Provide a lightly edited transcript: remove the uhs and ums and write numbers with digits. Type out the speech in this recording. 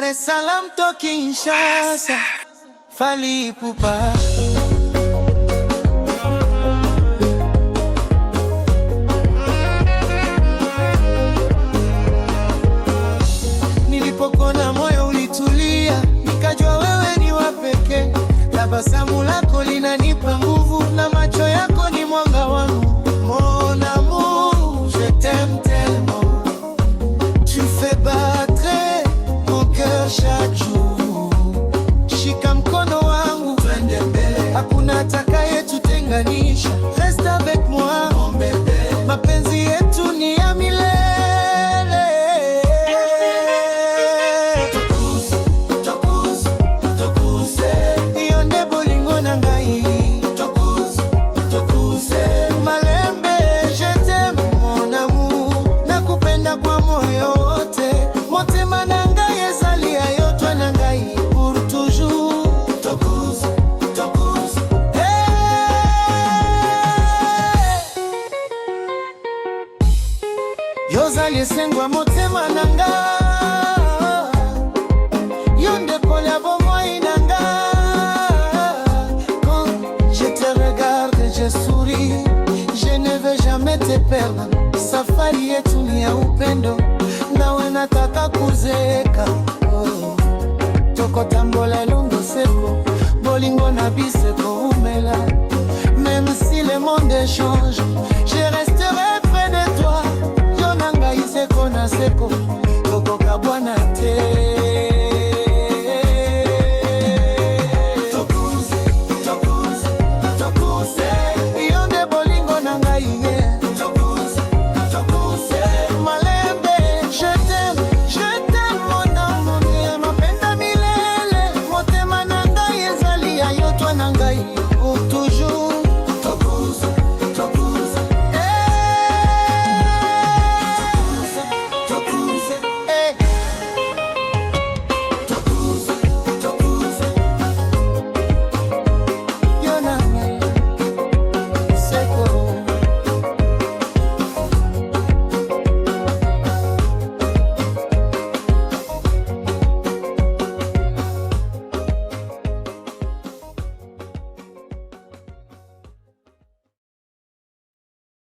Dar es Salaam to Kinshasa, Fally Ipupa. Nilipokona moyo ulitulia, nikajua wewe ni wa pekee. Tabasamu lako linanipa nguvu na macho yako ni mwanga wangu. Mon amour, je t'aime tellement. Tu fais battre mon cœur chaque jour. Shika mkono wangu, twende mbele. Hakuna atakayetutenganisha. Reste avec moi, mon bébé. Mapenzi yetu ni ya milele. Yonde bolingo na ngai. Malembe, je t'aime mon amour. Nakupenda kwa moyo wote. Motema na ngai ezali ayotwa na ngai pour toujours. Yozali esengwa motema na ngai. Yonde kolia bomoi na ngai. Quand je te regarde, je souris. Je ne veux jamais te perdre. Safari yetu ni ya upendo, nawe nataka kuzeeka. Tokotambola lungo seko, bolingo na biseko umela. Même si le monde change,